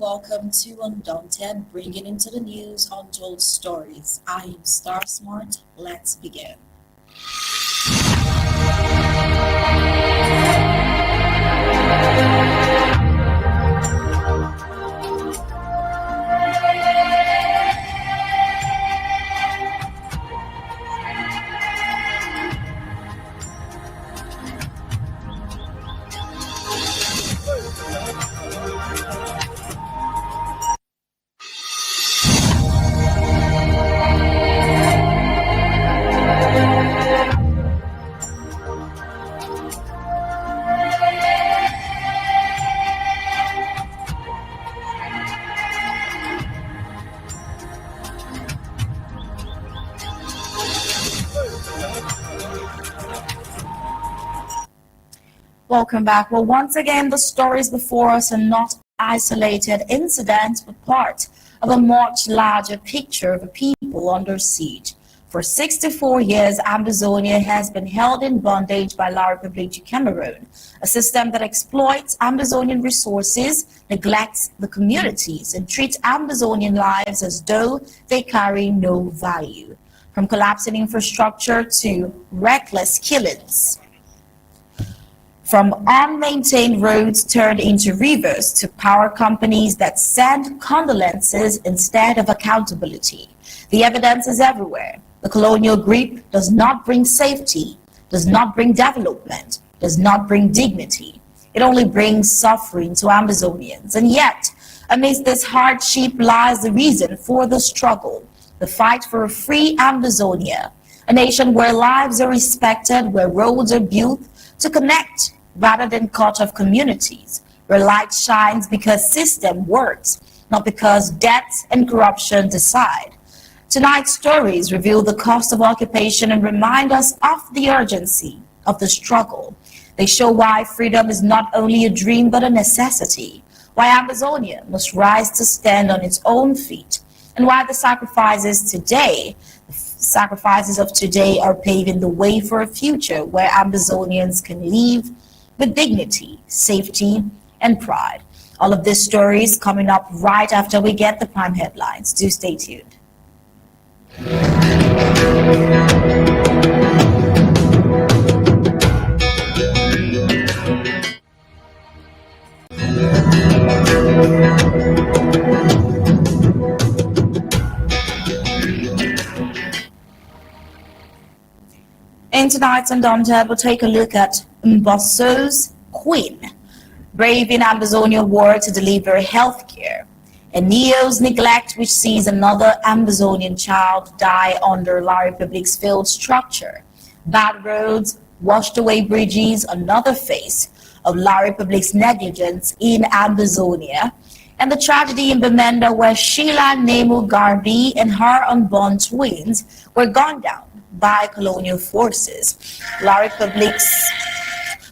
welcome to Undaunted, bringing into the news untold stories. I am Star Smart. Let's begin. Welcome back. Well, once again, the stories before us are not isolated incidents, but part of a much larger picture of a people under siege. For 64 years, Ambazonia has been held in bondage by La République du Cameroon, a system that exploits Ambazonian resources, neglects the communities, and treats Ambazonian lives as though they carry no value. From collapsing infrastructure to reckless killings. From unmaintained roads turned into rivers to power companies that send condolences instead of accountability. The evidence is everywhere. The colonial grip does not bring safety, does not bring development, does not bring dignity. It only brings suffering to Ambazonians. And yet, amidst this hardship lies the reason for the struggle, the fight for a free Ambazonia, a nation where lives are respected, where roads are built to connect rather than cut off communities, where light shines because system works, not because debt and corruption decide. Tonight's stories reveal the cost of occupation and remind us of the urgency of the struggle. They show why freedom is not only a dream but a necessity, why Ambazonia must rise to stand on its own feet, and why the sacrifices of today are paving the way for a future where Ambazonians can live with dignity, safety, and pride. All of these stories coming up right after we get the prime headlines. Do stay tuned. In tonight's Undaunted, we'll take a look at Mbeseha's queen, braving Ambazonia war to deliver health care. ENEO's neglect, which sees another Ambazonian child die under La République's failed structure. Bad roads, washed away bridges, another face of La République's negligence in Ambazonia. And the tragedy in Bamenda where Sheila Nemu Garbi and her unborn twins were gunned down by colonial forces.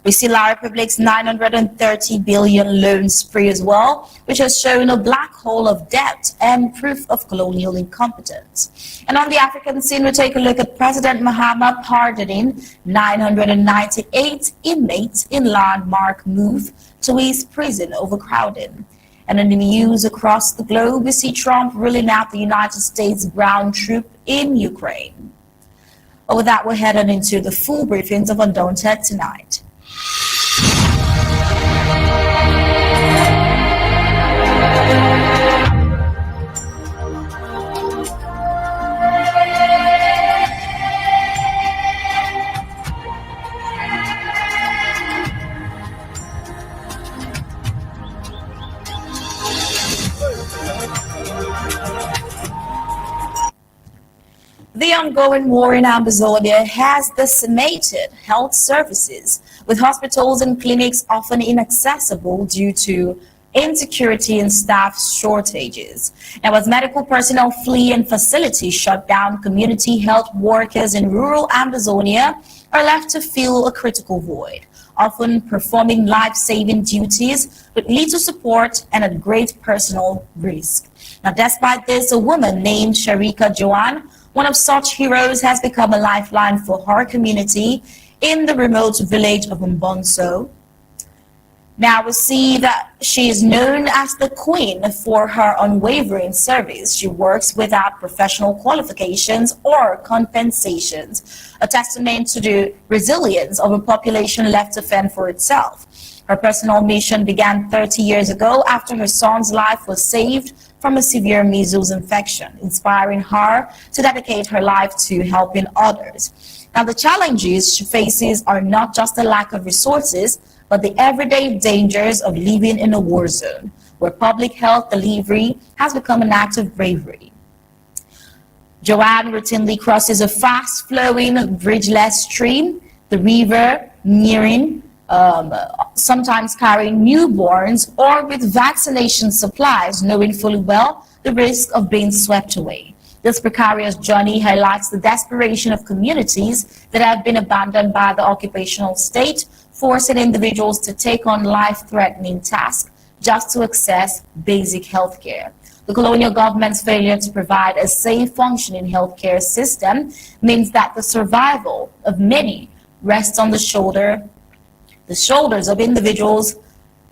We see La République's 930 billion loan spree as well, which has shown a black hole of debt and proof of colonial incompetence. And on the African scene, we take a look at President Mahama pardoning 998 inmates in landmark move to ease prison overcrowding. And in the news across the globe, we see Trump ruling out the United States ground troop in Ukraine. But with that, we're heading into the full briefings of Undaunted tonight. The ongoing war in Ambazonia has decimated health services, with hospitals and clinics often inaccessible due to insecurity and staff shortages. Now, as medical personnel flee and facilities shut down, community health workers in rural Ambazonia are left to fill a critical void, often performing life-saving duties with little support and at great personal risk. Now, despite this, a woman named Sharika Joan, one of such heroes, has become a lifeline for her community in the remote village of Mbonso. Now we see that she is known as the Queen for her unwavering service. She works without professional qualifications or compensations, a testament to the resilience of a population left to fend for itself. Her personal mission began 30 years ago after her son's life was saved from a severe measles infection, inspiring her to dedicate her life to helping others. Now, the challenges she faces are not just the lack of resources, but the everyday dangers of living in a war zone, where public health delivery has become an act of bravery. Joanne routinely crosses a fast-flowing, bridgeless stream, the river Nirin, sometimes carrying newborns or with vaccination supplies, knowing fully well the risk of being swept away. This precarious journey highlights the desperation of communities that have been abandoned by the occupational state, forcing individuals to take on life-threatening tasks just to access basic health care. The colonial government's failure to provide a safe, functioning healthcare system means that the survival of many rests on the shoulders of individuals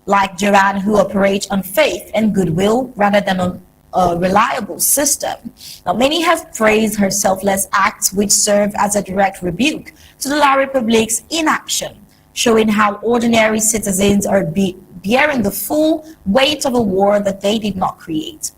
like Joanne who operate on faith and goodwill rather than on a reliable system. Now, many have praised her selfless acts, which serve as a direct rebuke to the La Republique's inaction, showing how ordinary citizens are bearing the full weight of a war that they did not create.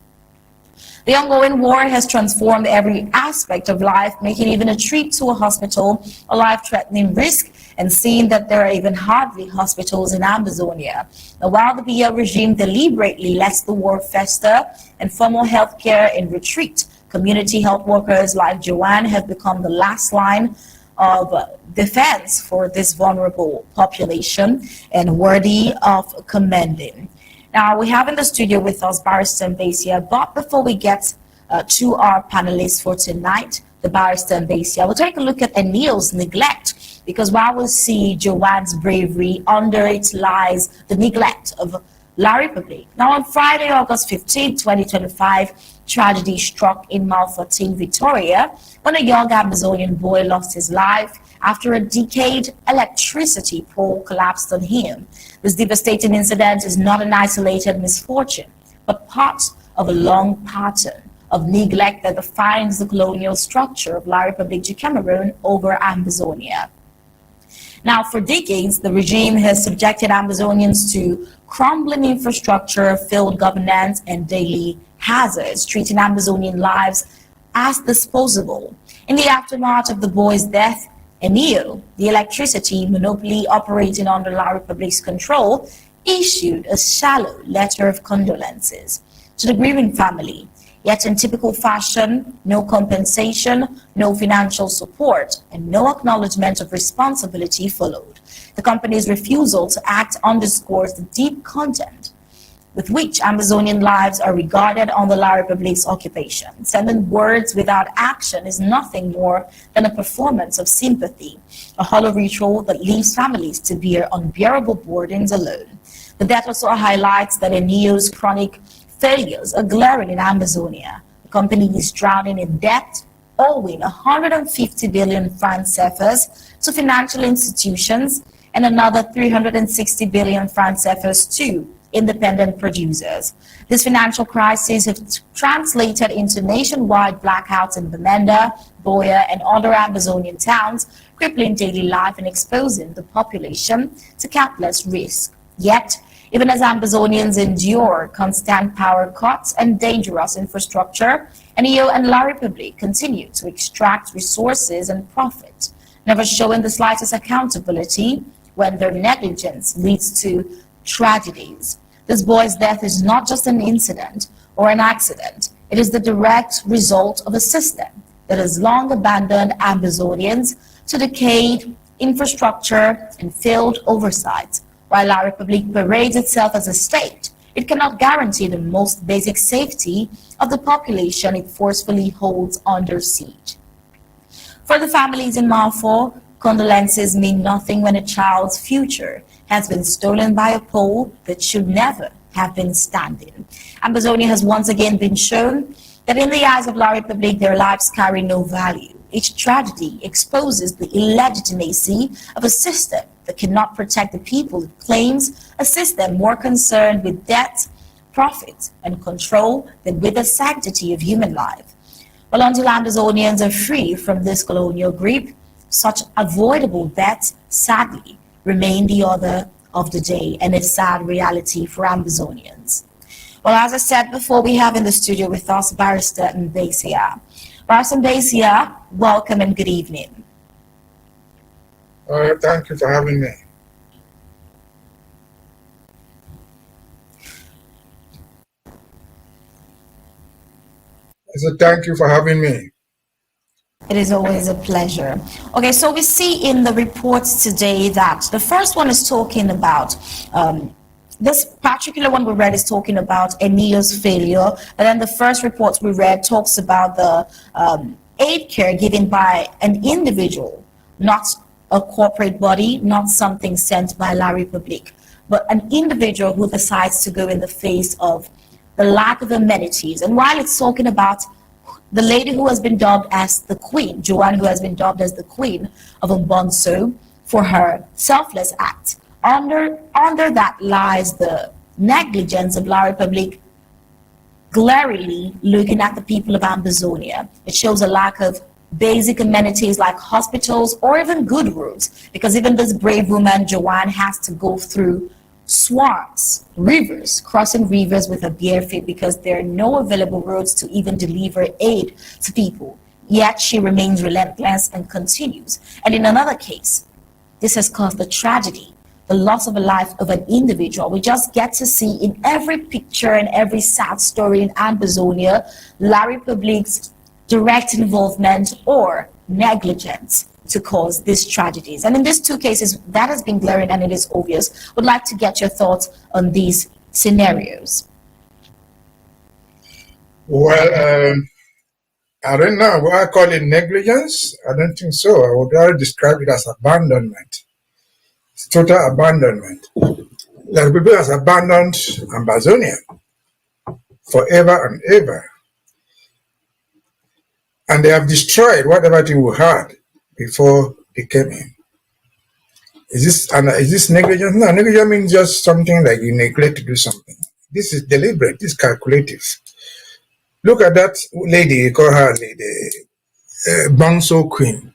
The ongoing war has transformed every aspect of life, making even a trip to a hospital a life-threatening risk, and seeing that there are even hardly hospitals in Ambazonia. Now, while the Biya regime deliberately lets the war fester and formal health care in retreat, community health workers like Joanne have become the last line of defense for this vulnerable population and worthy of commending. Now, we have in the studio with us Barrister Mbeseha, but before we get to our panelists for tonight, the Barrister Mbeseha, we'll take a look at ENEO's neglect, because while we see Joanne's bravery, under it lies the neglect of La Republique. Now, on Friday, August 15, 2025, tragedy struck in Malfatin, Victoria, when a young Ambazonian boy lost his life after a decayed electricity pole collapsed on him. This devastating incident is not an isolated misfortune, but part of a long pattern of neglect that defines the colonial structure of La Republique du Cameroon over Ambazonia. Now, for decades, the regime has subjected Ambazonians to crumbling infrastructure, failed governance, and daily hazards, treating Ambazonian lives as disposable. In the aftermath of the boy's death, ENEO, the electricity monopoly operating under La Republique's control, issued a shallow letter of condolences to the grieving family. Yet in typical fashion, no compensation, no financial support, and no acknowledgement of responsibility followed. The company's refusal to act underscores the deep contempt with which Ambazonian lives are regarded under La Republique's occupation. Sending words without action is nothing more than a performance of sympathy, a hollow ritual that leaves families to bear unbearable burdens alone. The death also highlights that ENEO's chronic failures are glaring in Ambazonia. The company is drowning in debt, owing 150 billion francs CFAs to financial institutions and another 360 billion francs CFAs to independent producers. This financial crisis has translated into nationwide blackouts in Bamenda, Boya, and other Ambazonian towns, crippling daily life and exposing the population to countless risks. Yet, even as Ambazonians endure constant power cuts and dangerous infrastructure, ENEO and La Republique continue to extract resources and profit, never showing the slightest accountability when their negligence leads to tragedies. This boy's death is not just an incident or an accident. It is the direct result of a system that has long abandoned Ambazonians to decayed infrastructure and failed oversight. While La Republique parades itself as a state, it cannot guarantee the most basic safety of the population it forcefully holds under siege. For the families in Malfo, condolences mean nothing when a child's future has been stolen by a pole that should never have been standing. Ambazonia has once again been shown that in the eyes of La Republique, their lives carry no value. Each tragedy exposes the illegitimacy of a system that cannot protect the people it claims assist them more concerned with debt, profit, and control than with the sanctity of human life. Well, until Ambazonians are free from this colonial grip, such avoidable deaths, sadly, remain the order of the day and a sad reality for Ambazonians. Well, as I said before, we have in the studio with us Barrister Mbeseha. Barrister Mbeseha, welcome and good evening. Thank you for having me. I said thank you for having me. It is always a pleasure. Okay, so we see in the reports today that the first one is talking about, this particular one we read is talking about ENEO's failure, and then the first report we read talks about the aid care given by an individual, not a corporate body, not something sent by La Republique, but an individual who decides to go in the face of the lack of amenities. And while it's talking about the lady who has been dubbed as the queen, Joanne, who has been dubbed as the queen of Unborn for her selfless act, under that lies the negligence of La Republique glaringly looking at the people of Ambazonia. It shows a lack of basic amenities like hospitals or even good roads, because even this brave woman, Joanne, has to go through swamps, rivers, crossing rivers with her bare feet because there are no available roads to even deliver aid to people. Yet she remains relentless and continues. And in another case, this has caused a tragedy, the loss of a life of an individual. We just get to see in every picture and every sad story in Ambazonia, La Republique's direct involvement or negligence to cause these tragedies. And in these two cases, that has been glaring and it is obvious. Would like to get your thoughts on these scenarios. Well, I don't know. Would I call it negligence? I don't think so. I would rather describe it as abandonment. It's total abandonment. The people has abandoned Ambazonia forever and ever. And they have destroyed whatever thing we had before they came in. Is this negligence? No, negligence means just something like you neglect to do something. This is deliberate, this is calculative. Look at that lady, you call her Lady Bangso Queen.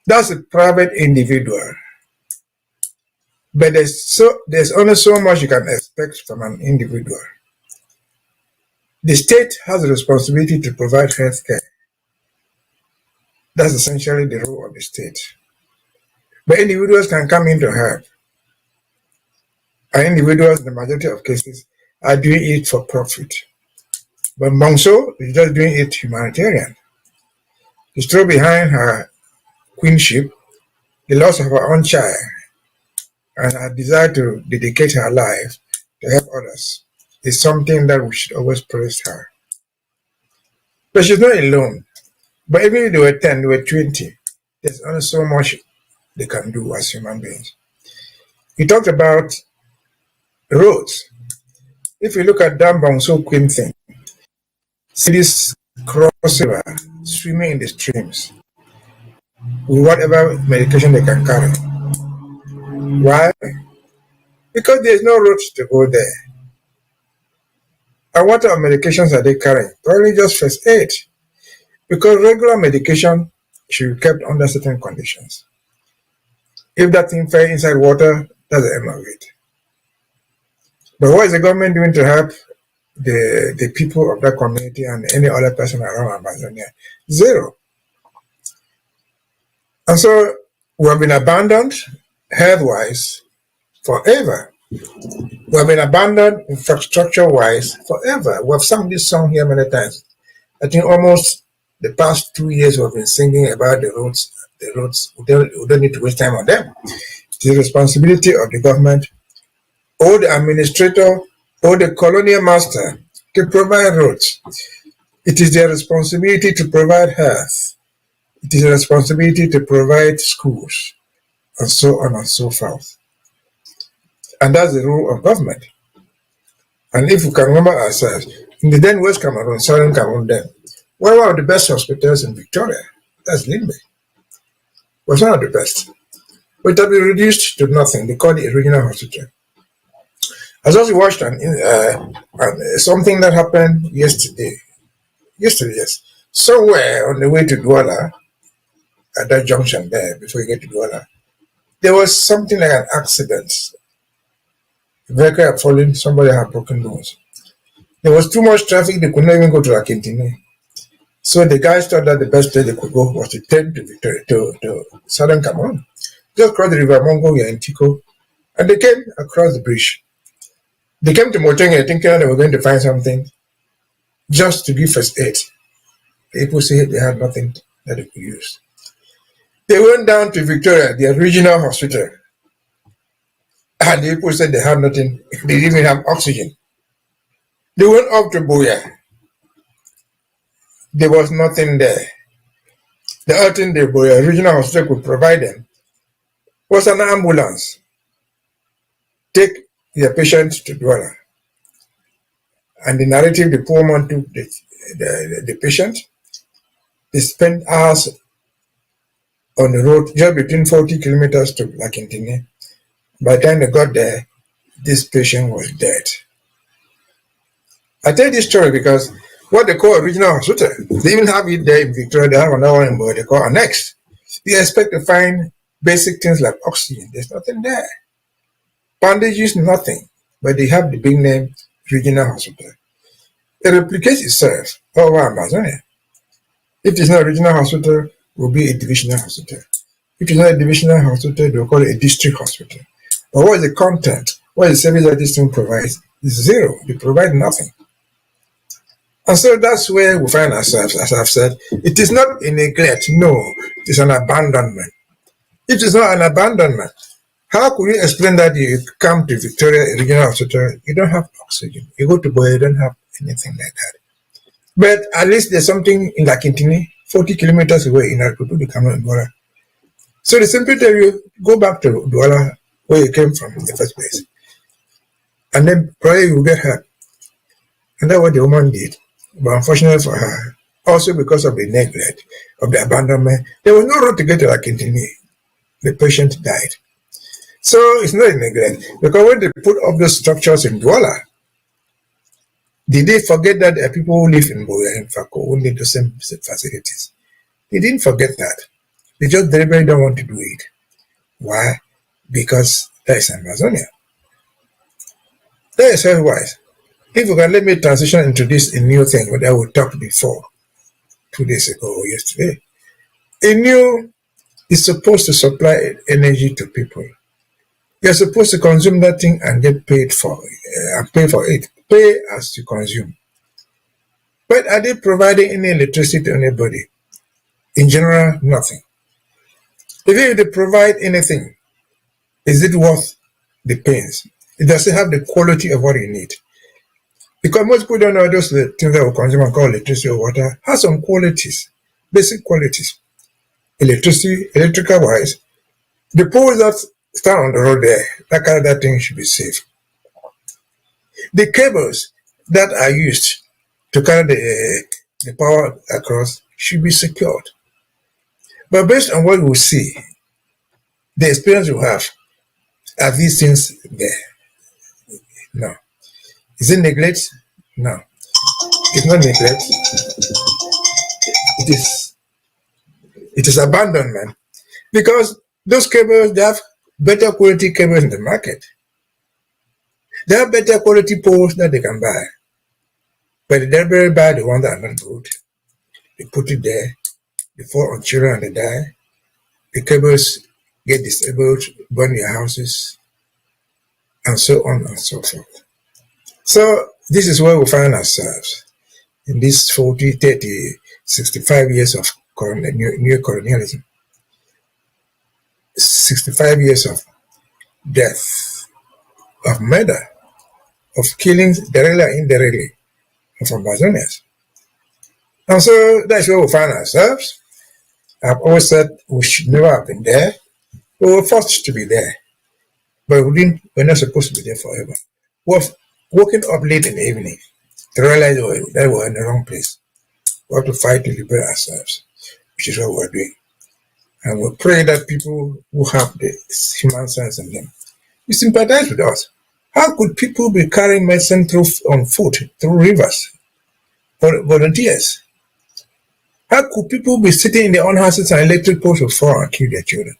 That's a private individual. But there's only so much you can expect from an individual. The state has a responsibility to provide health care. That's essentially the role of the state. But individuals can come in to help. And individuals, in the majority of cases, are doing it for profit. But Bangso is just doing it humanitarian. She's thrown behind her queenship, the loss of her own child, and her desire to dedicate her life to help others is something that we should always praise her. But she's not alone. But even if they were 10, they were 20, there's only so much they can do as human beings. You talked about roads. If you look at that Bangso Queen thing, see this cross river swimming in the streams with whatever medication they can carry. Why? Because there's no roads to go there. And what other medications are they carrying? Probably just first aid. Because regular medication should be kept under certain conditions. If that thing fell inside water, that's the end of it. But what is the government doing to help the people of that community and any other person around Ambazonia? Zero. And so we have been abandoned health-wise forever. We have been abandoned infrastructure-wise forever. We have sung this song here many times. I think almost the past 2 years we've been singing about the roads. The roads, we don't need to waste time on them. It's the responsibility of the government or the administrator or the colonial master to provide roads. It is their responsibility to provide health. It is a responsibility to provide schools, and so on and so forth. And that's the role of government. And if we can remember ourselves, in the then West Cameroon, Southern Cameroon then, one of the best hospitals in Victoria, that's Limbe, was one of the best. but it had been reduced to nothing. They called it a regional hospital. I just watched something that happened yesterday. Yesterday, yes. Somewhere on the way to Douala, at that junction there, before you get to Douala, there was something like an accident. The vehicle had fallen, somebody had broken nose. There was too much traffic, they could not even go to Akintini. So the guys thought that the best place they could go was to turn to Victoria, to Southern Cameroon. Just cross the river Mongolia and Tico, and they came across the bridge. They came to Motenge thinking they were going to find something just to give first aid. People said they had nothing that they could use. They went down to Victoria, the regional hospital, and the people said they had nothing. They didn't even have oxygen. They went up to Boya. There was nothing there. The only thing the Boya regional hospital could provide them was an ambulance. Take the patient to Douala. And the narrative, the poor man took the patient. They spent hours on the road, just between 40 kilometers to Lakintini. By the time they got there, this patient was dead. I tell this story because what they call regional hospital, they even have it there in Victoria, they have another one in what they call annex. You expect to find basic things like oxygen. There's nothing there. Bandages, nothing. But they have the big name regional hospital. It replicates itself all over Ambazonia. If it's not a regional hospital, it will be a divisional hospital. If it's not a divisional hospital, they'll call it a district hospital. But what is the content? What is the service that this thing provides? It's zero. They provide nothing. And so that's where we find ourselves, as I've said. It is not a neglect, no. It is an abandonment. It is not an abandonment. How could you explain that you come to Victoria Regional Hospital, you don't have oxygen. You go to Boya, you don't have anything like that. But at least there's something in Lakintini, 40 kilometers away in Arkutu, the Cameroon border. So they simply tell you, go back to Douala, where you came from in the first place. And then probably you will get help. And that's what the woman did. But unfortunately for her, also because of the neglect, of the abandonment, there was no road to get to Lakintini. The patient died. So it's not a neglect. Because when they put up those structures in Douala, did they forget that there are people who live in Boya and Fako who need the same facilities? They didn't forget that. They just deliberately don't want to do it. Why? Because that is Ambazonia. That is otherwise. If you can let me transition into this a new thing that we talked before, 2 days ago or yesterday. ENEO is supposed to supply energy to people. You're supposed to consume that thing and get paid for and pay for it. Pay as you consume. But are they providing any electricity to anybody? In general, nothing. If they provide anything, is it worth the pains? It doesn't have the quality of what you need. Because most people don't know those things that we consume and call electricity or water has some qualities, basic qualities. Electricity, electrical wise, the poles that stand on the road there, that kind of that thing should be safe. The cables that are used to carry the power across should be secured. But based on what we see, the experience we have, are these things there? No. Is it neglect? No. It's not neglect. It is abandonment. Because those cables, they have better quality cables in the market. They have better quality poles that they can buy. But they never buy the ones that are not good. They put it there, they fall on children and they die. The cables get disabled, burn your houses, and so on and so forth. So this is where we find ourselves in these 40, 30, 65 years of new colonialism. 65 years of death, of murder, of killings directly and indirectly of Ambazonians. And so that's where we find ourselves. I've always said we should never have been there. We were forced to be there. But we're not supposed to be there forever. We're waking up late in the evening to realize that we're in the wrong place. We have to fight to liberate ourselves, which is what we're doing. And we pray that people who have the human sense in them, you sympathize with us. How could people be carrying medicine on foot through rivers? Volunteers. How could people be sitting in their own houses and electric poles will fall and kill their children?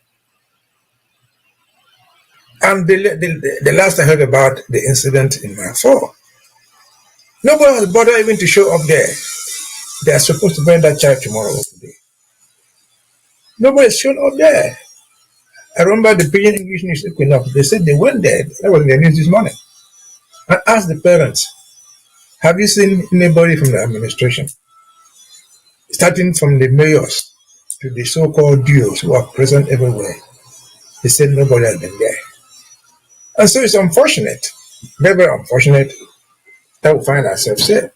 And the last I heard about the incident in my fall, nobody was bothered even to show up there. They are supposed to bury that child tomorrow or today. Nobody showed up there. I remember the Pidgin English News Equinox. They said they went there. That was in the news this morning. And asked the parents, have you seen anybody from the administration? Starting from the mayors to the so-called duos who are present everywhere. They said nobody has been there. And so it's unfortunate, very, very unfortunate that we find ourselves here.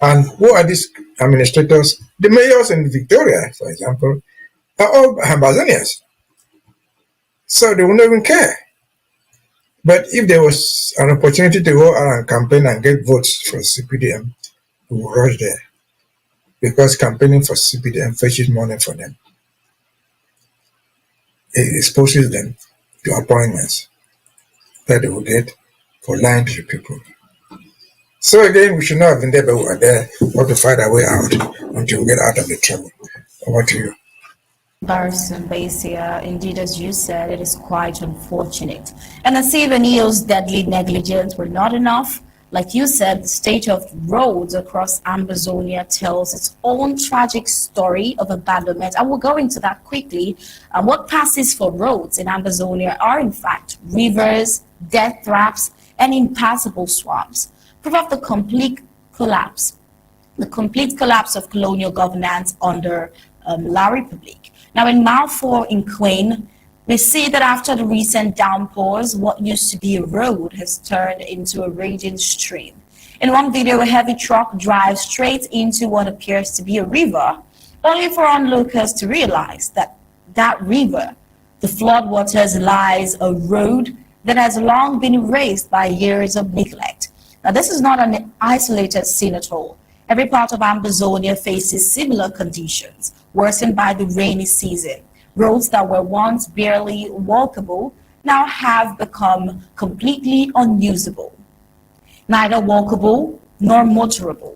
And who are these administrators? The mayors in Victoria, for example, are all Ambazonians. So they wouldn't even care. But if there was an opportunity to go out and campaign and get votes for CPDM, we would rush there. Because campaigning for CPDM fetches money for them. It exposes them to appointments that they will get for lying to the people. So again, we should not have been there, but we are there. We have to find our way out until we get out of the trouble. Over to you. Mbeseha, indeed, as you said, it is quite unfortunate. And as if ENEO's deadly negligence were not enough, like you said, the state of roads across Ambazonia tells its own tragic story of abandonment. And we'll go into that quickly. What passes for roads in Ambazonia are, in fact, rivers, death traps, and impassable swamps. Proof of the complete collapse of colonial governance under La Republique. Now, in Malfour in Queen, we see that after the recent downpours, what used to be a road has turned into a raging stream. In one video, a heavy truck drives straight into what appears to be a river, only for onlookers to realize that that river, the floodwaters, lies a road that has long been erased by years of neglect. Now, this is not an isolated scene at all. Every part of Ambazonia faces similar conditions, worsened by the rainy season. Roads that were once barely walkable now have become completely unusable. Neither walkable nor motorable.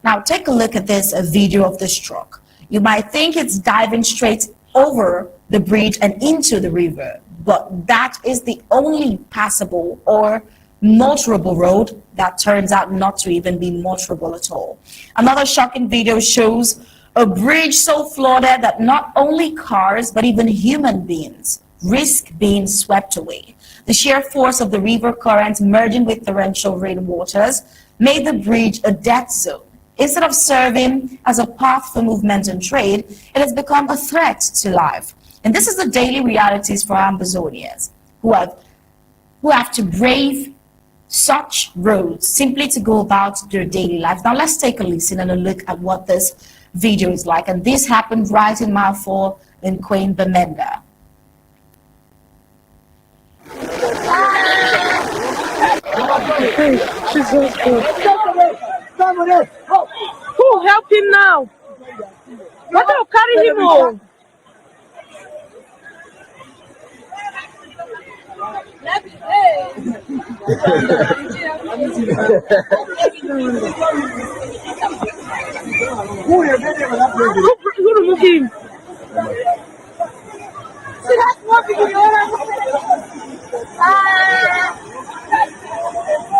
Now take a look at this video of this truck. You might think it's diving straight over the bridge and into the river, but that is the only passable or motorable road that turns out not to even be motorable at all. Another shocking video shows a bridge so flooded that not only cars, but even human beings risk being swept away. The sheer force of the river current merging with torrential rainwaters made the bridge a death zone. Instead of serving as a path for movement and trade, it has become a threat to life. And this is the daily realities for Ambazonians who have to brave such roads simply to go about their daily life. Now let's take a listen and a look at what this video is like. And this happened right in Malfour in Queen Bamenda. Who help him now? What will carry him home? Who remove him?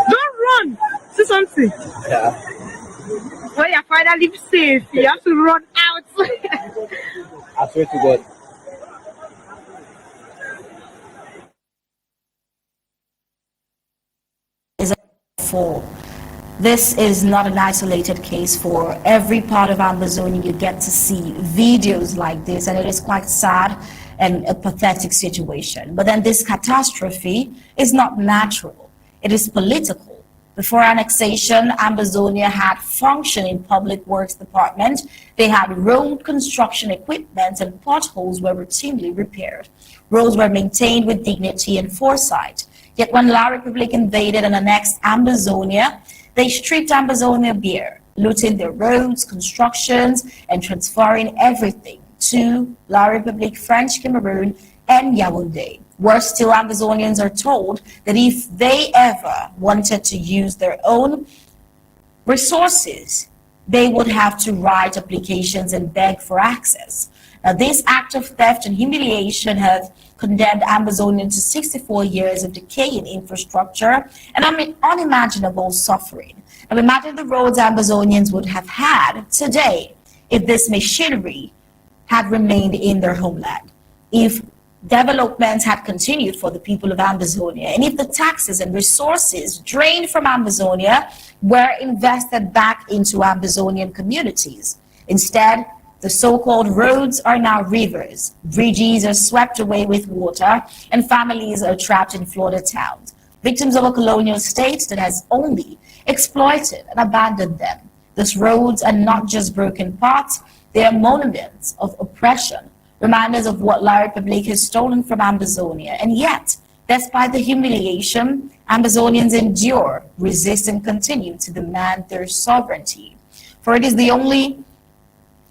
Don't run. See something. Yeah. When your father lives safe, you have to run out. I swear to God. This is not an isolated case. For every part of Ambazonia, you get to see videos like this, and it is quite sad and a pathetic situation. But then this catastrophe is not natural. It is political. Before annexation, Ambazonia had functioning public works department. They had road construction equipment, and potholes were routinely repaired. Roads were maintained with dignity and foresight. Yet when La Republique invaded and annexed Ambazonia, they stripped Ambazonia bare, looting their roads, constructions, and transferring everything to La République French Cameroon and Yaoundé, where still Ambazonians are told that if they ever wanted to use their own resources, they would have to write applications and beg for access. Now, this act of theft and humiliation has condemned Ambazonia to 64 years of decaying infrastructure and unimaginable suffering. Now, imagine the roads Ambazonians would have had today if this machinery had remained in their homeland, if developments had continued for the people of Ambazonia, and if the taxes and resources drained from Ambazonia were invested back into Ambazonian communities. Instead, the so-called roads are now rivers, bridges are swept away with water, and families are trapped in flooded towns, victims of a colonial state that has only exploited and abandoned them. These roads are not just broken parts, they are monuments of oppression, reminders of what La République has stolen from Ambazonia. And yet, despite the humiliation, Ambazonians endure, resist, and continue to demand their sovereignty. For it is the only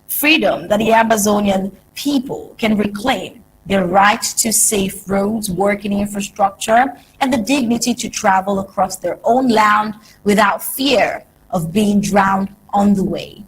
freedom that the Ambazonian people can reclaim, their right to safe roads, working infrastructure, and the dignity to travel across their own land without fear of being drowned on the way.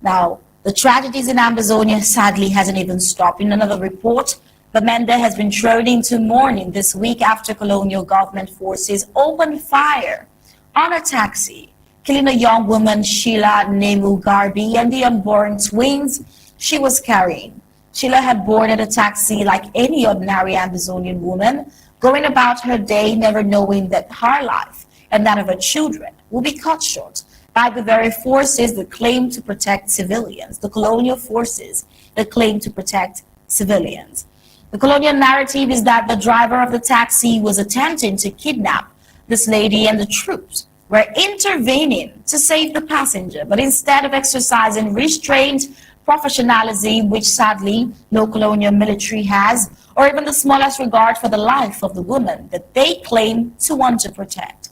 Now, the tragedies in Ambazonia sadly hasn't even stopped. In another report, Bamenda has been thrown into mourning this week after colonial government forces opened fire on a taxi, killing a young woman, Sheila Nemu Garbi, and the unborn twins she was carrying. Sheila had boarded a taxi like any ordinary Ambazonian woman, going about her day never knowing that her life and that of her children will be cut short by the very forces that claim to protect civilians, the colonial forces that claim to protect civilians. The colonial narrative is that the driver of the taxi was attempting to kidnap this lady, and the troops were intervening to save the passenger, but instead of exercising restraint, professionalism, which sadly no colonial military has, or even the smallest regard for the life of the woman that they claim to want to protect,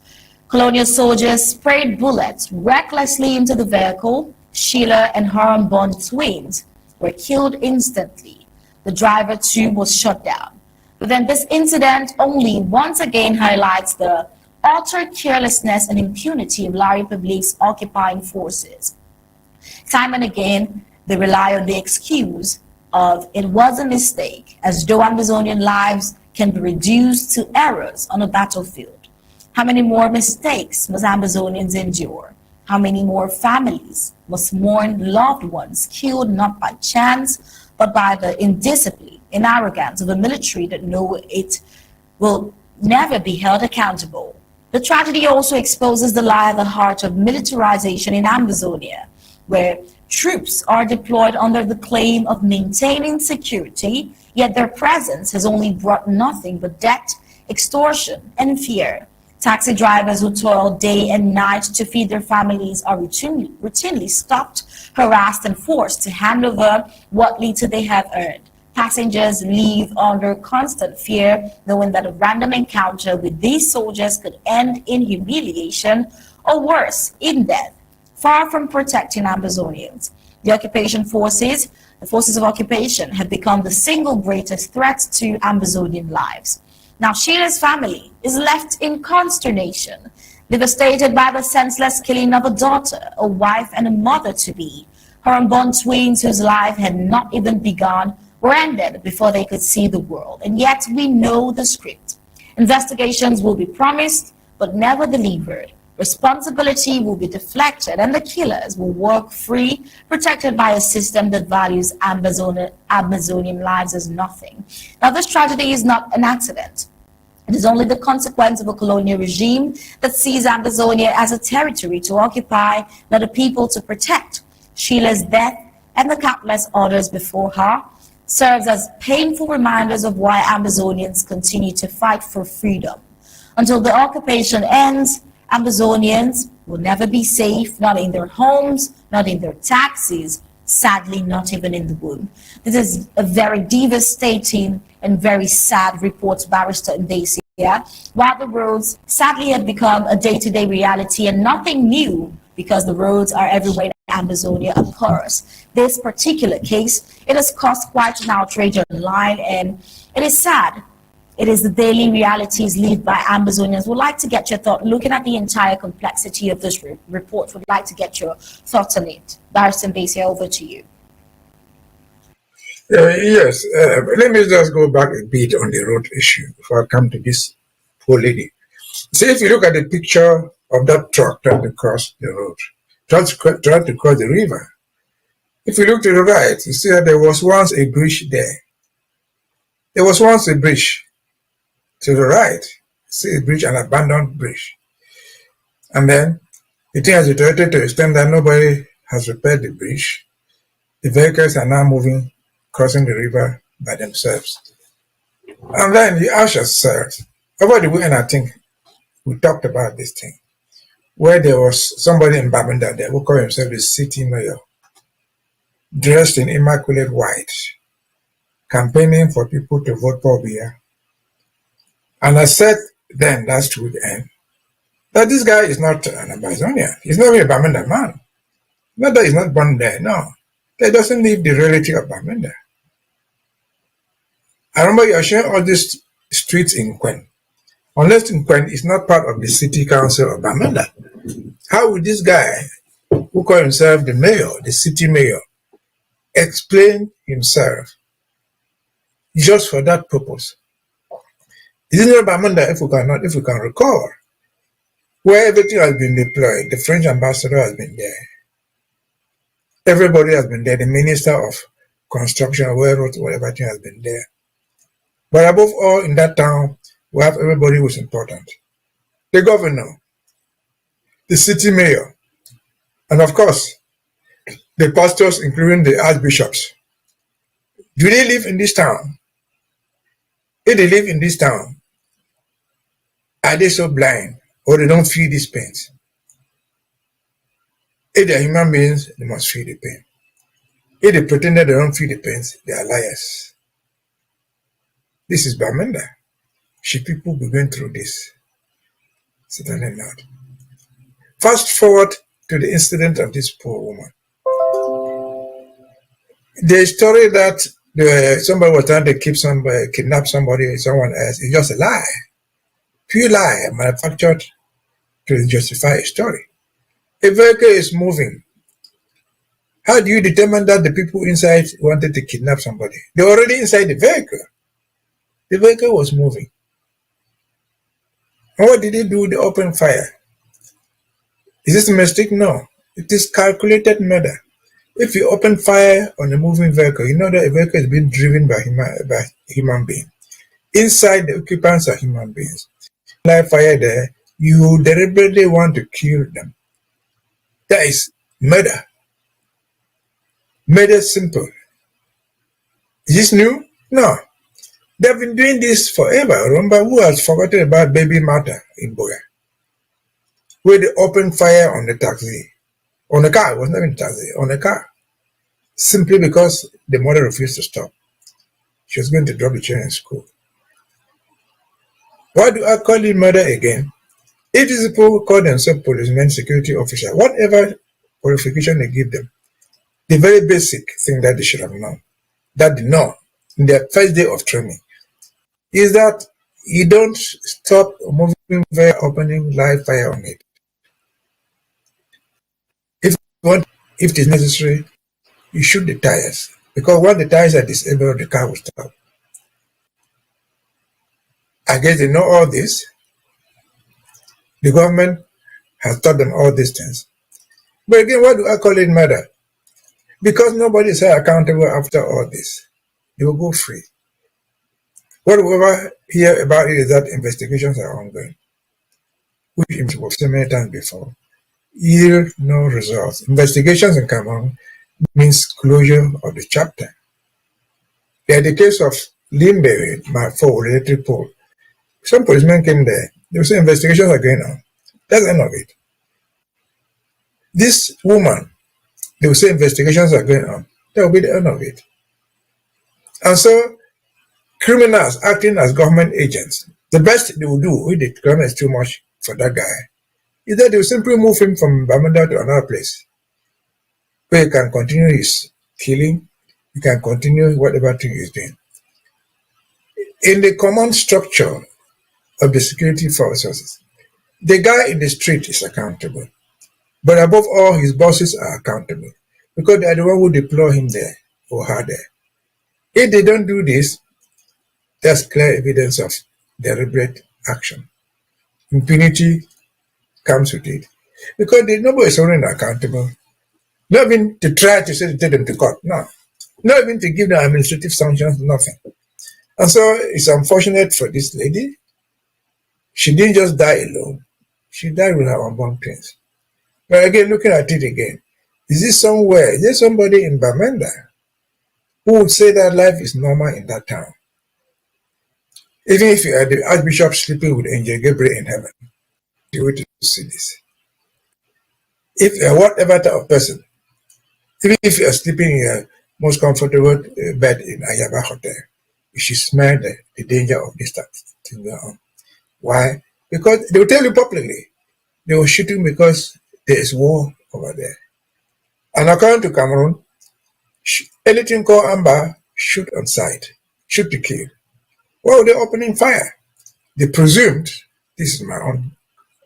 colonial soldiers sprayed bullets recklessly into the vehicle. Sheila and her unborn twins were killed instantly. The driver too was shot down. But then this incident only once again highlights the utter carelessness and impunity of La République's occupying forces. Time and again, they rely on the excuse of it was a mistake, as though Ambazonian lives can be reduced to errors on a battlefield. How many more mistakes must Ambazonians endure? How many more families must mourn loved ones killed not by chance, but by the indiscipline and arrogance of a military that know it will never be held accountable? The tragedy also exposes the lie at the heart of militarization in Ambazonia, where troops are deployed under the claim of maintaining security, yet their presence has only brought nothing but debt, extortion, and fear. Taxi drivers who toil day and night to feed their families are routinely stopped, harassed, and forced to hand over what little they have earned. Passengers leave under constant fear, knowing that a random encounter with these soldiers could end in humiliation or worse, in death. Far from protecting Ambazonians, the occupation forces, the forces of occupation, have become the single greatest threat to Ambazonian lives. Now, Sheila's family is left in consternation, devastated by the senseless killing of a daughter, a wife, and a mother-to-be. Her unborn twins, whose life had not even begun, were ended before they could see the world. And yet we know the script. Investigations will be promised, but never delivered. Responsibility will be deflected, and the killers will walk free, protected by a system that values Ambazonian lives as nothing. Now, this tragedy is not an accident. It is only the consequence of a colonial regime that sees Ambazonia as a territory to occupy, not a people to protect. Sheila's death and the countless others before her serves as painful reminders of why Ambazonians continue to fight for freedom. Until the occupation ends, Ambazonians will never be safe, not in their homes, not in their taxis, sadly not even in the womb. This is a very devastating and very sad report, Barrister Mbeseha. While the roads sadly have become a day-to-day reality and nothing new because the roads are everywhere in Ambazonia are porous. This particular case, it has caused quite an outrage online, and it is sad. It is the daily realities lived by Ambazonians. We'd like to get your thought, looking at the entire complexity of this report, we'd like to get your thoughts on it. Barrister Mbeseha, over to you. Yes, let me just go back a bit on the road issue before I come to this poor lady. See, if you look at the picture of that truck trying to cross the road, trying to cross the river, if you look to the right, you see that there was once a bridge there. There was once a bridge. To the right, see a bridge, an abandoned bridge. And then the thing has deteriorated to the extent that nobody has repaired the bridge. The vehicles are now moving, crossing the river by themselves. And then you ask yourself, over the weekend I think we talked about this thing, where there was somebody in Bamenda there who called himself the city mayor, dressed in immaculate white, campaigning for people to vote for Bia. And I said then last weekend that this guy is not an Ambazonian. He's not even a Bamenda man. Not that he's not born there, no. He doesn't live the reality of Bamenda. I remember you're sharing all these streets in Quen. Unless in Quen is not part of the city council of Bamenda. How would this guy, who calls himself the mayor, the city mayor, explain himself just for that purpose? Is it not Bamenda, if we can recall, where everything has been deployed? The French ambassador has been there. Everybody has been there. The minister of construction, whatever thing has been there. But above all, in that town, we have everybody who's important. The governor, the city mayor, and of course, the pastors, including the archbishops. Do they live in this town? If they live in this town, are they so blind, or they don't feel these pains? If they are human beings, they must feel the pain. If they pretend that they don't feel the pains, they are liars. This is Bamenda. Should people be going through this? Certainly not. Fast forward to the incident of this poor woman. The story that somebody was trying to kidnap somebody, someone else, is just a lie. Pure lie, manufactured to justify a story. A vehicle is moving. How do you determine that the people inside wanted to kidnap somebody? They're already inside the vehicle. The vehicle was moving. And what did they do? They opened fire. Is this a mistake? No. It is calculated murder. If you open fire on a moving vehicle, you know that a vehicle is being driven by human beings. Inside, the occupants are human beings. Live fire there, you deliberately want to kill them. That is murder. Murder simple. Is this new? No. They've been doing this forever. Remember, who has forgotten about baby Martha in Boya? Where they opened fire on the taxi. On the car, it was not even a taxi, on the car. Simply because the mother refused to stop. She was going to drop the children in school. Why do I call it murder again? If these people call themselves policemen, security officers, whatever qualification they give them, the very basic thing that they should have known, that they know in their first day of training, is that you don't stop moving very opening live fire on it. If it is necessary, you shoot the tires, because when the tires are disabled, the car will stop. I guess they know all this. The government has taught them all these things. But again, why do I call it murder? Because nobody is held accountable after all this. They will go free. What we ever hear about it is that investigations are ongoing, which we've seen many times before. Yield no results. Investigations in Cameroon means closure of the chapter. In the case of Limbe, my electric pole, some policemen came there. They will say investigations are going on. That's the end of it. This woman, they will say investigations are going on. That will be the end of it. And so, criminals acting as government agents, the best they will do, if the government is too much for that guy, Either they will simply move him from Bamenda to another place where he can continue his killing, he can continue whatever thing he's doing. In the command structure of the security forces, the guy in the street is accountable. But above all, his bosses are accountable because they are the one who deploy him there or her there. If they don't do this, that's clear evidence of deliberate action. Impunity comes with it because nobody is holding accountable. Not even to try to take them to court, no. Not even to give them administrative sanctions, nothing. And so it's unfortunate for this lady. She didn't just die alone. She died with her unborn twins. But again, looking at it again, is there somebody in Bamenda who would say that life is normal in that town? Even if you are the Archbishop sleeping with Angel Gabriel in heaven, you wait to see this. If you are whatever type of person, even if you are sleeping in your most comfortable bed in Ayaba Hotel, you should smell the danger of this thing going on. Why? Because they will tell you publicly, they were shooting because there is war over there. And according to Cameroon, anything called Amba, shoot on sight, shoot to kill. Well, they're opening fire. They presumed, this is my own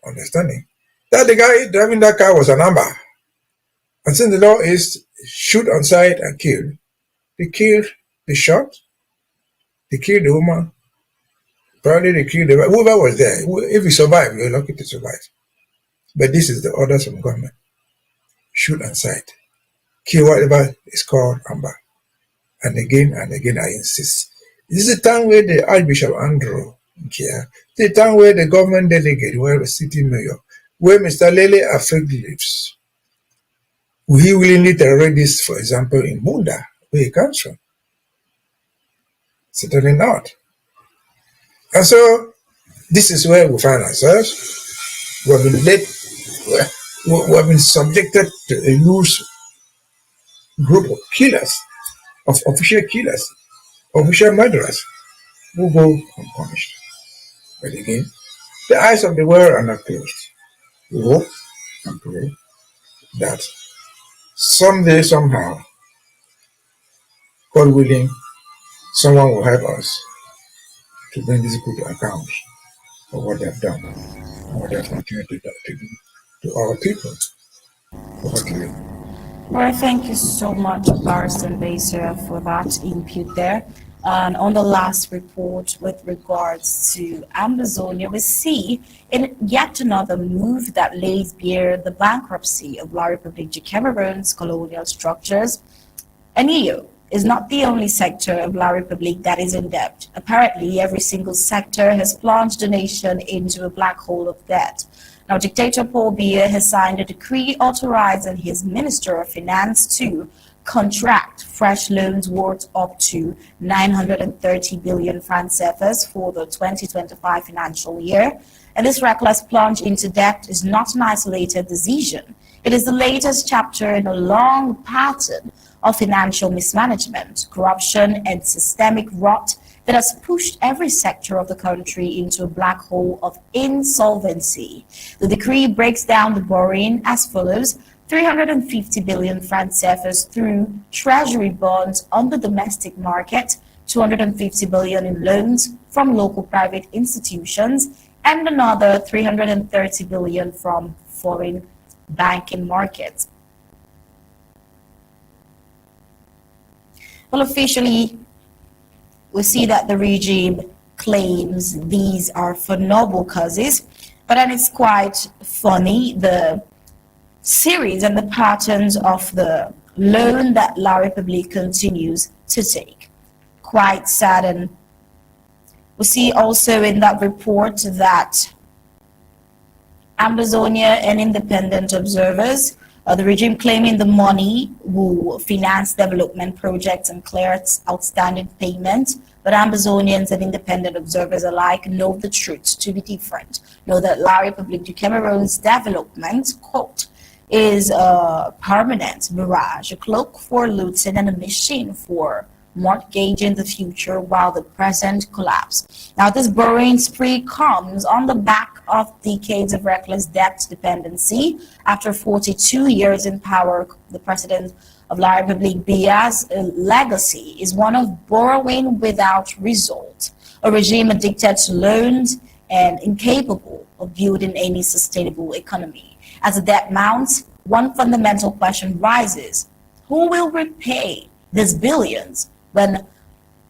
understanding, that the guy driving that car was an Amba. And since the law is shoot on sight and kill, they shot, they killed the woman, probably they killed whoever was there. If you survive, you're lucky to survive. But this is the orders from government. Shoot on sight. Kill whatever is called Amba. And again, I insist. This is the time where the Archbishop Andrew here, the time where the government delegate, where the city mayor, where Mr. Lele Afrik lives. Will he willingly tolerate this, for example, in Bunda, where he comes from? Certainly not. And so, this is where we find ourselves. We have been subjected to a loose group of killers, of official killers, official murderers, who go unpunished. But again, the eyes of the world are not closed. We hope and pray that someday, somehow, God willing, someone will help us to bring these people to account for what they have done and what they have continued to do to our people. Over to you. Well, thank you so much, Barrister Mbeseha, for that input there. And on the last report with regards to Ambazonia, we see in yet another move that lays bare the bankruptcy of La République du Cameroon's colonial structures. ENEO is not the only sector of La République that is in debt. Apparently, every single sector has plunged the nation into a black hole of debt. Now, Dictator Paul Biya has signed a decree authorizing his Minister of Finance to contract fresh loans worth up to 930 billion francs CFAs for the 2025 financial year. And this reckless plunge into debt is not an isolated decision. It is the latest chapter in a long pattern of financial mismanagement, corruption, and systemic rot that has pushed every sector of the country into a black hole of insolvency. The decree breaks down the borrowing as follows: 350 billion francs CFAs through treasury bonds on the domestic market, 250 billion in loans from local private institutions, and another 330 billion from foreign banking markets. Well, officially, we see that the regime claims these are for noble causes, but then it's quite funny, the series and the patterns of the loan that La République continues to take. Quite sad. And we see also in that report that Ambazonia and independent observers, the regime claiming the money will finance development projects and clear its outstanding payment, but Ambazonians and independent observers alike know the truth to be different. Know that La République du Cameroon's development, quote, is a permanent mirage, a cloak for looting and a machine for mortgaging the future while the present collapse. Now, this borrowing spree comes on the back of decades of reckless debt dependency. After 42 years in power, the president of La Republique, Biya's legacy is one of borrowing without result, a regime addicted to loans and incapable of building any sustainable economy. As the debt mounts, one fundamental question rises: who will repay these billions when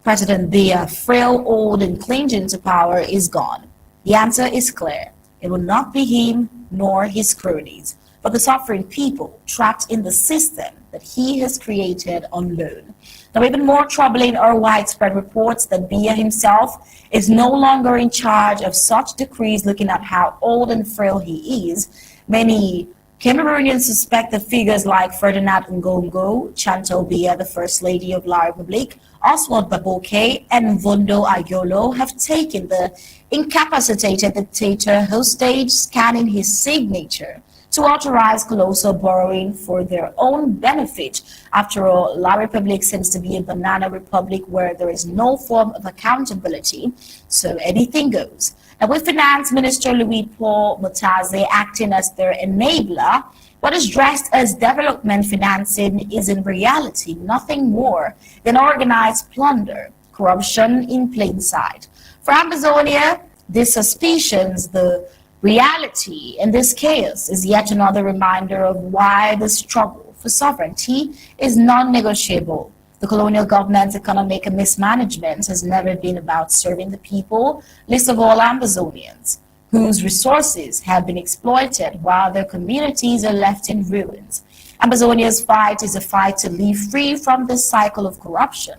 President Biya, frail, old, and clinging to power, is gone? The answer is clear. It will not be him nor his cronies, but the suffering people trapped in the system that he has created on loan. Now, even more troubling are widespread reports that Biya himself is no longer in charge of such decrees. Looking at how old and frail he is, many Cameroonians suspect that figures like Ferdinand Ngongo, Chantal Biya, the First Lady of La Republique, Oswald Baboke, and Mvondo Ayolo have taken the incapacitated dictator hostage, scanning his signature to authorize colossal borrowing for their own benefit. After all, La Republique seems to be a banana republic where there is no form of accountability, so anything goes. Now, with Finance Minister Louis Paul Mutaze acting as their enabler, what is dressed as development financing is in reality nothing more than organized plunder, corruption in plain sight. For Ambazonia, these suspicions, the reality in this chaos, is yet another reminder of why the struggle for sovereignty is non-negotiable. The colonial government's economic mismanagement has never been about serving the people, least of all Ambazonians, whose resources have been exploited while their communities are left in ruins. Ambazonia's fight is a fight to live free from this cycle of corruption,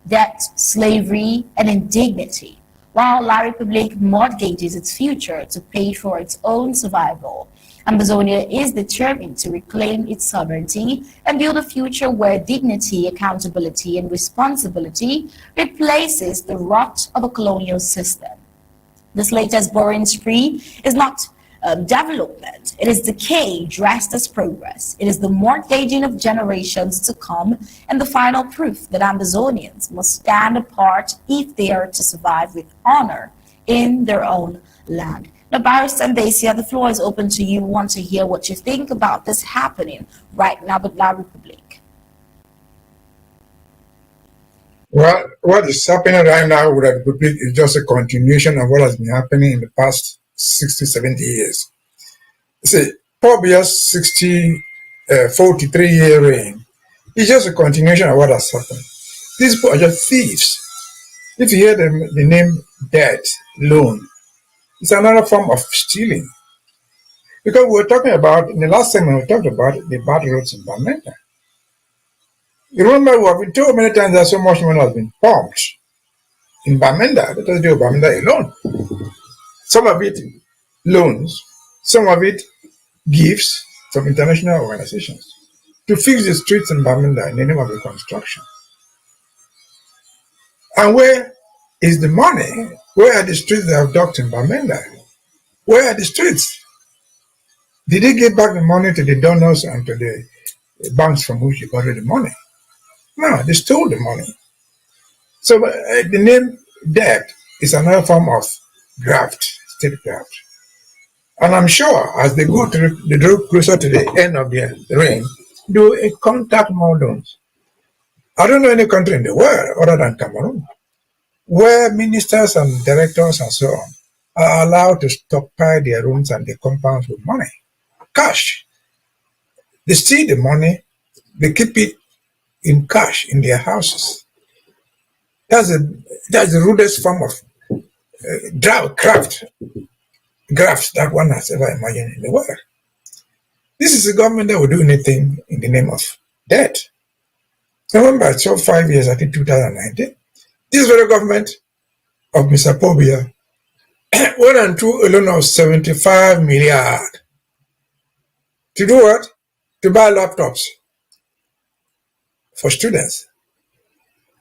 debt, slavery, and indignity, while La Republique mortgages its future to pay for its own survival. Ambazonia is determined to reclaim its sovereignty and build a future where dignity, accountability, and responsibility replaces the rot of a colonial system. This latest borrowing spree is not development. It is decay dressed as progress. It is the mortgaging of generations to come and the final proof that Ambazonians must stand apart if they are to survive with honor in their own land. Now, Barrister Mbeseha, the floor is open to you. We want to hear what you think about this happening right now with La Republique. Well, what is happening right now with the Republic is just a continuation of what has been happening in the past 60, 70 years. See, Paul Biya's 43-year reign is just a continuation of what has happened. These people are just thieves. If you hear the name debt, loan, it's another form of stealing. Because we were talking about, in the last segment, we talked about the bad roads in Bamenda. You remember we have been told many times that so much money has been pumped in Bamenda. Let us do Bamenda alone. Some of it loans, some of it gifts from international organizations to fix the streets in Bamenda in the name of reconstruction. And where is the money? Where are the streets that have docked in Bamenda? Where are the streets? Did they give back the money to the donors and to the banks from which they got the money? No, they stole the money. So the name debt is another form of graft, state graft. And I'm sure as they go closer to the end of their reign, they will contact more loans. I don't know any country in the world other than Cameroon where ministers and directors and so on are allowed to stockpile their rooms and their compounds with money, cash. They steal the money, they keep it in cash in their houses. That's the rudest form of graft that one has ever imagined in the world. This is a government that will do anything in the name of debt. Remember, it's 5 years, I think 2019. This very government of Mr. Paul Biya went on to a loan of 75 million. To do what? To buy laptops for students.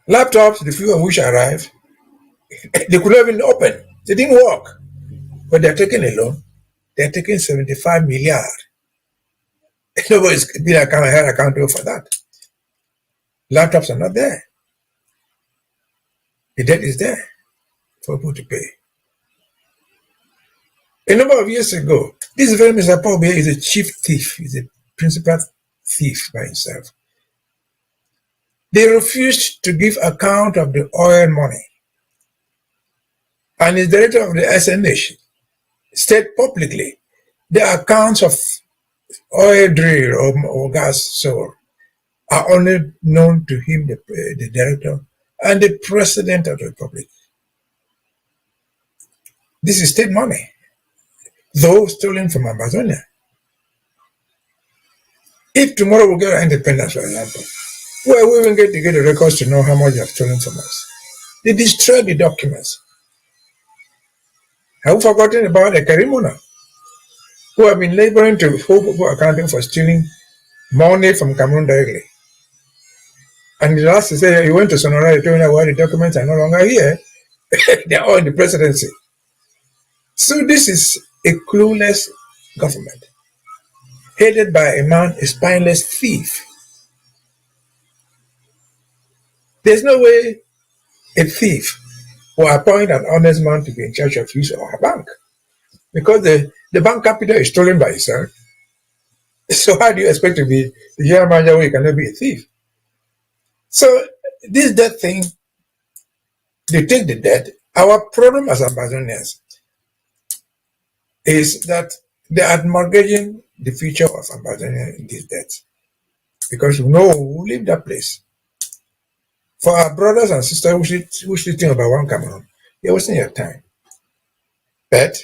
Laptops, the few of which arrived, they could not even open. They didn't work. But they're taking a loan. They're taking 75 million. Nobody's been accountable for that. Laptops are not there. The debt is there for people to pay. A number of years ago, this very Mr. Paul Biya is a chief thief, he's a principal thief by himself. They refused to give account of the oil money. And the director of the SNH said publicly the accounts of oil drill or gas sold are only known to him, the director, and the president of the republic. This is state money, though stolen from Ambazonia. If tomorrow we get our independence, for example, well, we even get to get the records to know how much they have stolen from us. They destroyed the documents. Have we forgotten about the Karimuna, who have been laboring to hold people accounting for stealing money from Cameroon directly? And the last to say, he went to Sonora, they told him why the documents are no longer here. They are all in the presidency. So this is a clueless government, headed by a man, a spineless thief. There's no way a thief will appoint an honest man to be in charge of his or her bank, because the bank capital is stolen by itself. So how do you expect to be the general manager when you cannot be a thief? So this debt thing, they take the debt. Our problem as Ambazonians is that they are mortgaging the future of Ambazonia in this debt, because we know who leave that place. For our brothers and sisters who should think about one Cameroon, you're wasting your time. But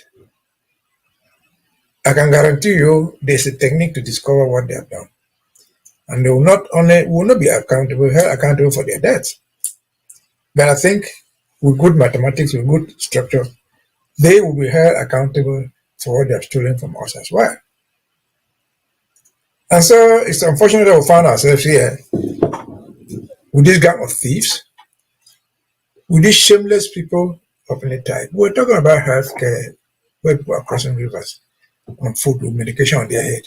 I can guarantee you there's a technique to discover what they have done. And they will not be held accountable for their debts. But I think with good mathematics, with good structure, they will be held accountable for what they have stolen from us as well. And so it's unfortunate that we found ourselves here with this gang of thieves, with these shameless people of any type. We're talking about healthcare, where people are crossing rivers on food with medication on their head.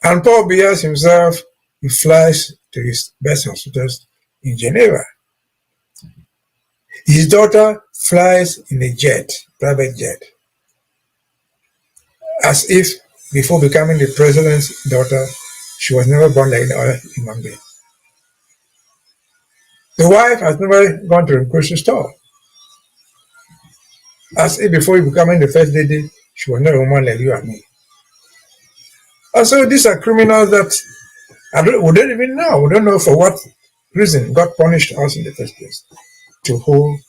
And Paul Biya himself, he flies to his best hospitals in Geneva. His daughter flies in a jet, private jet, as if before becoming the president's daughter, she was never born like any other human being. The wife has never gone to the grocery store, as if before becoming the first lady, she was not a woman like you and me. And so these are criminals that we don't even know. We don't know for what reason God punished us in the first place, to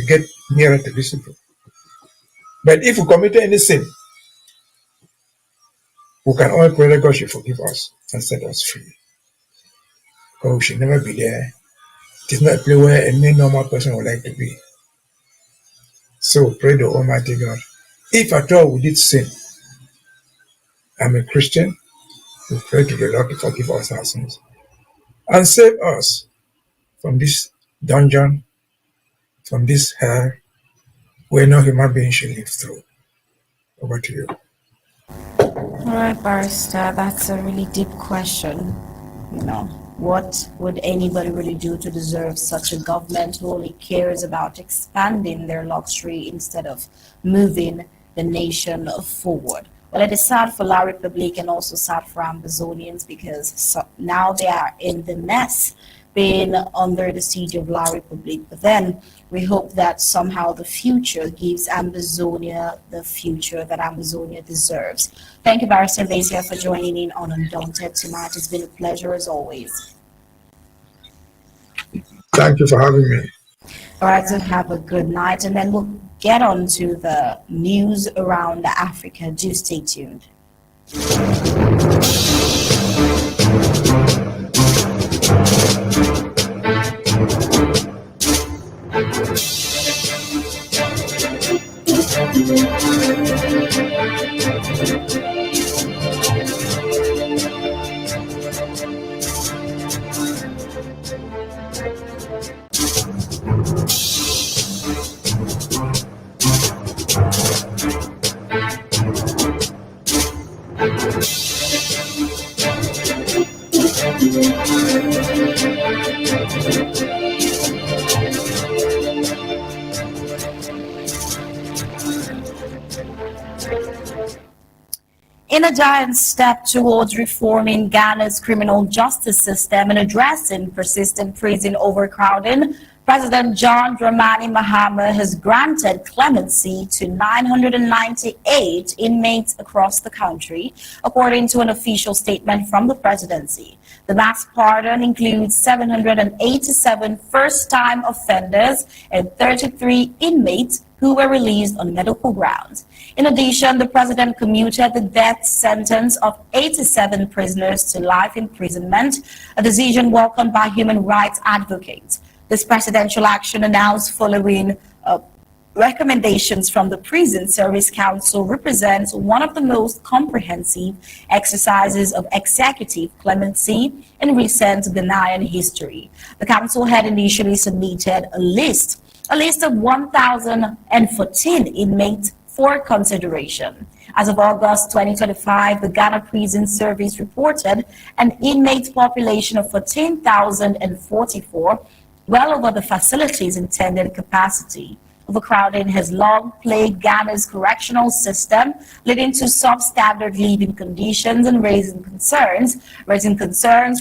get nearer to these people. But if we committed any sin, we can only pray that God should forgive us and set us free. Because we should never be there. It is not a place where any normal person would like to be. So pray the Almighty God. If at all we did sin, I'm a Christian, we pray to the Lord to forgive us our sins and save us from this dungeon, from this hell where no human being should live through. Over to you. All right, Barrister, that's a really deep question. What would anybody really do to deserve such a government who only cares about expanding their luxury instead of moving the nation forward? Well, it is sad for La Republique and also sad for Ambazonians, because now they are in the mess, being under the siege of La Republique. But then we hope that somehow the future gives Ambazonia the future that Ambazonia deserves. Thank you, Barrister Mbeseha, for joining in on Undaunted tonight. It's been a pleasure as always. Thank you for having me. All right, so have a good night, and then we'll get on to the news around Africa. Do stay tuned. In a giant step towards reforming Ghana's criminal justice system and addressing persistent prison overcrowding, President John Dramani Mahama has granted clemency to 998 inmates across the country, according to an official statement from the presidency. The mass pardon includes 787 first-time offenders and 33 inmates who were released on medical grounds. In addition, the president commuted the death sentence of 87 prisoners to life imprisonment, a decision welcomed by human rights advocates. This presidential action, announced following recommendations from the Prison Service Council, represents one of the most comprehensive exercises of executive clemency in recent Ghanaian history. The council had initially submitted a list of 1,014 inmates for consideration. As of August 2025, the Ghana Prison Service reported an inmate population of 14,044, well over the facility's intended capacity. Overcrowding has long plagued Ghana's correctional system, leading to substandard living conditions and raising concerns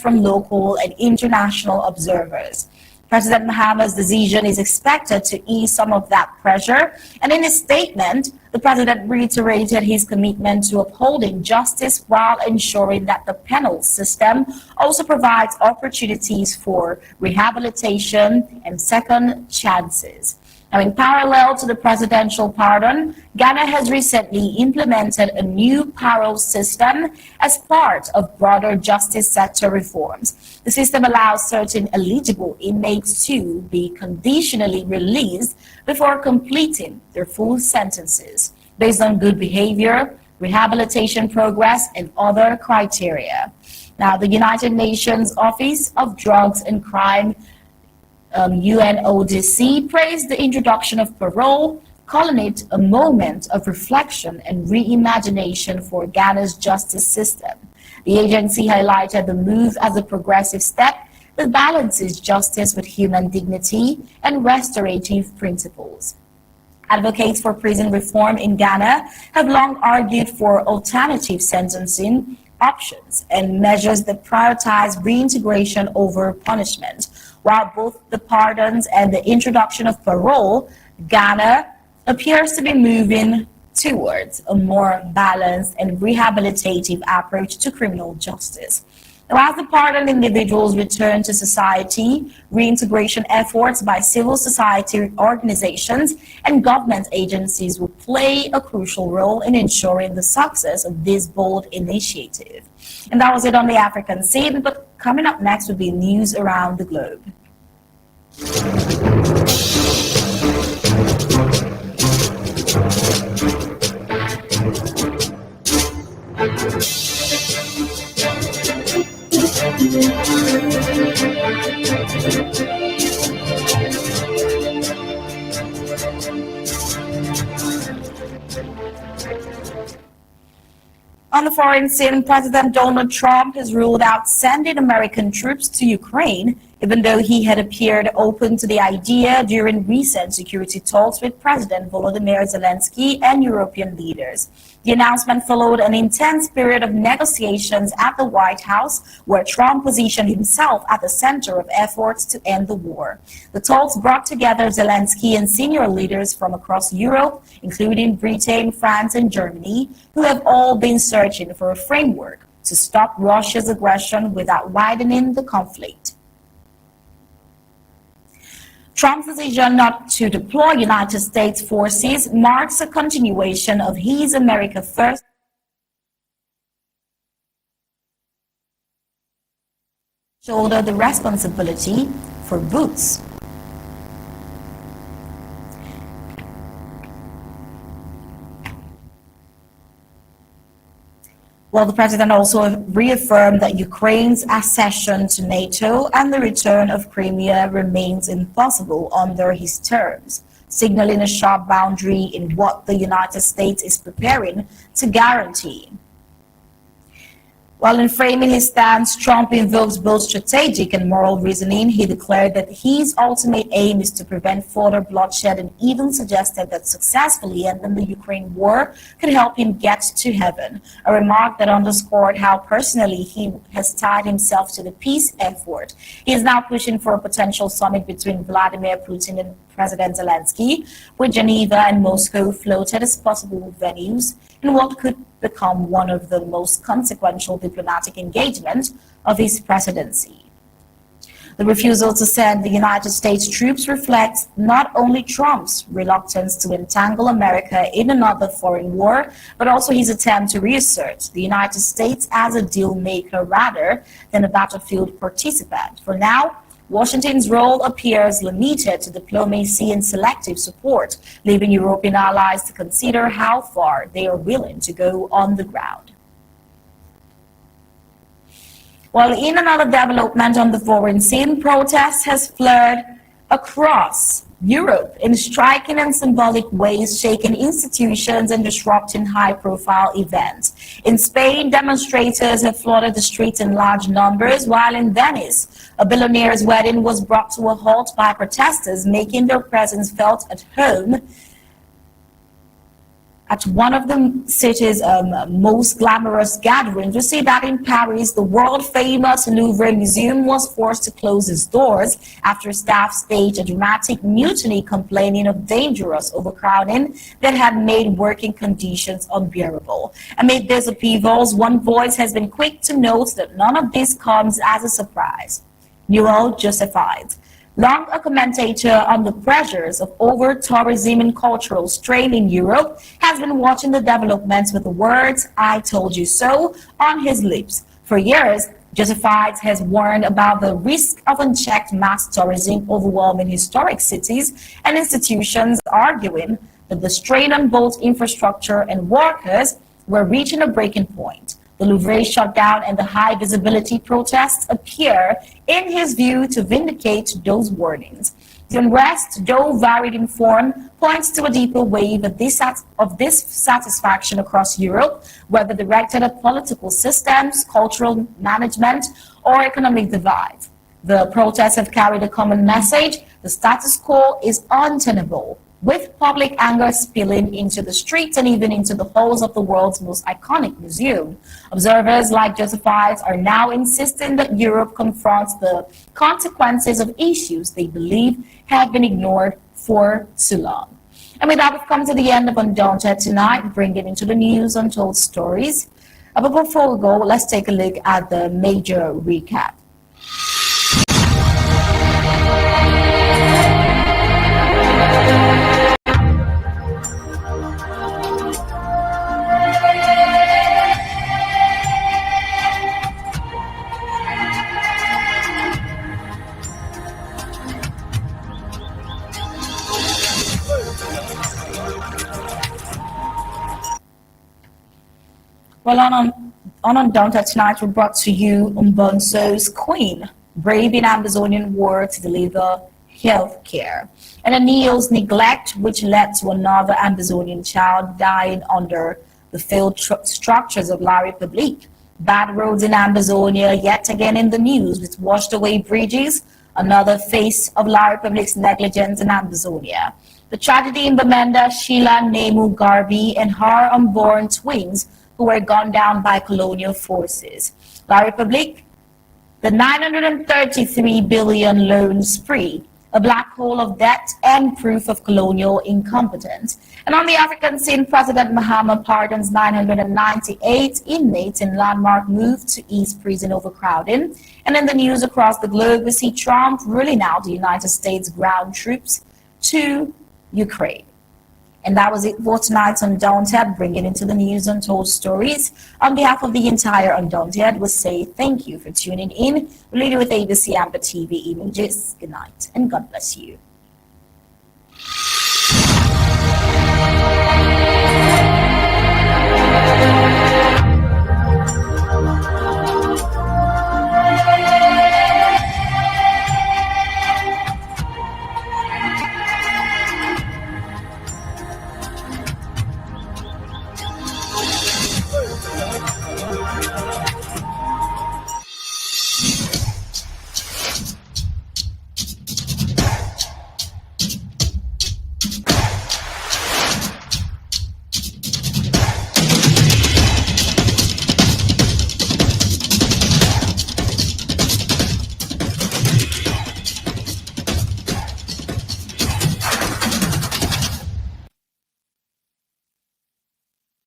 from local and international observers. President Mahama's decision is expected to ease some of that pressure, and in his statement, the president reiterated his commitment to upholding justice while ensuring that the penal system also provides opportunities for rehabilitation and second chances. Now, in parallel to the presidential pardon, Ghana has recently implemented a new parole system as part of broader justice sector reforms. The system allows certain eligible inmates to be conditionally released before completing their full sentences, based on good behavior, rehabilitation progress, and other criteria. Now, the United Nations Office of Drugs and Crime UNODC praised the introduction of parole, calling it a moment of reflection and reimagination for Ghana's justice system. The agency highlighted the move as a progressive step that balances justice with human dignity and restorative principles. Advocates for prison reform in Ghana have long argued for alternative sentencing options and measures that prioritize reintegration over punishment. While both the pardons and the introduction of parole, Ghana appears to be moving towards a more balanced and rehabilitative approach to criminal justice. Now, as the pardoned individuals return to society, reintegration efforts by civil society organizations and government agencies will play a crucial role in ensuring the success of this bold initiative. And that was it on the African scene, but coming up next will be news around the globe. On the foreign scene, President Donald Trump has ruled out sending American troops to Ukraine, even though he had appeared open to the idea during recent security talks with President Volodymyr Zelensky and European leaders. The announcement followed an intense period of negotiations at the White House, where Trump positioned himself at the center of efforts to end the war. The talks brought together Zelensky and senior leaders from across Europe, including Britain, France, and Germany, who have all been searching for a framework to stop Russia's aggression without widening the conflict. Trump's decision not to deploy United States forces marks a continuation of his America First shoulder the responsibility for boots. Well, the president also reaffirmed that Ukraine's accession to NATO and the return of Crimea remains impossible under his terms, signaling a sharp boundary in what the United States is preparing to guarantee. While in framing his stance, Trump invokes both strategic and moral reasoning. He declared that his ultimate aim is to prevent further bloodshed and even suggested that successfully ending the Ukraine war could help him get to heaven, a remark that underscored how personally he has tied himself to the peace effort. He is now pushing for a potential summit between Vladimir Putin and President Zelensky, with Geneva and Moscow floated as possible venues in what could become one of the most consequential diplomatic engagements of his presidency. The refusal to send the United States troops reflects not only Trump's reluctance to entangle America in another foreign war, but also his attempt to reassert the United States as a deal maker rather than a battlefield participant. For now, Washington's role appears limited to diplomacy and selective support, leaving European allies to consider how far they are willing to go on the ground. While in another development on the foreign scene, protests has flared across Europe in striking and symbolic ways, shaking institutions and disrupting high-profile events. In Spain, demonstrators have flooded the streets in large numbers, while in Venice, a billionaire's wedding was brought to a halt by protesters, making their presence felt at home at one of the city's most glamorous gatherings. You see that in Paris, the world-famous Louvre Museum was forced to close its doors after staff staged a dramatic mutiny complaining of dangerous overcrowding that had made working conditions unbearable. Amid these upheavals, one voice has been quick to note that none of this comes as a surprise. Newell Justified. Long a commentator on the pressures of over-tourism and cultural strain in Europe, has been watching the developments with the words, "I told you so," on his lips. For years, Justified has warned about the risk of unchecked mass tourism overwhelming historic cities and institutions, arguing that the strain on both infrastructure and workers were reaching a breaking point. The Louvre shutdown and the high-visibility protests appear, in his view, to vindicate those warnings. The unrest, though varied in form, points to a deeper wave of dissatisfaction across Europe, whether directed at political systems, cultural management, or economic divide. The protests have carried a common message: the status quo is untenable, with public anger spilling into the streets and even into the halls of the world's most iconic museum. Observers like Justified are now insisting that Europe confronts the consequences of issues they believe have been ignored for too long. And with that, we've come to the end of Undaunted tonight, bringing into the news untold stories. But before we go, let's take a look at the major recap. Well, on Undaunted tonight, we brought to you Umbonso's Queen, brave in Ambazonian war to deliver health care, and ENEO's neglect, which led to another Ambazonian child dying under the failed structures of La Republique. Bad roads in Ambazonia, yet again in the news, with washed away bridges, another face of La Republique's negligence in Ambazonia. The tragedy in Bamenda, Sheila Nemu Garbi and her unborn twins who were gunned down by colonial forces. La Republique, the 933 billion loan spree, a black hole of debt and proof of colonial incompetence. And on the African scene, President Mahama pardons 998 inmates in landmark move to ease prison overcrowding. And in the news across the globe, we see Trump ruling out the United States ground troops to Ukraine. And that was it for tonight's Undaunted, bringing into the news untold stories. On behalf of the entire Undaunted, we say thank you for tuning in. We'll leave you with ABC Amba TV images. Good night, and God bless you.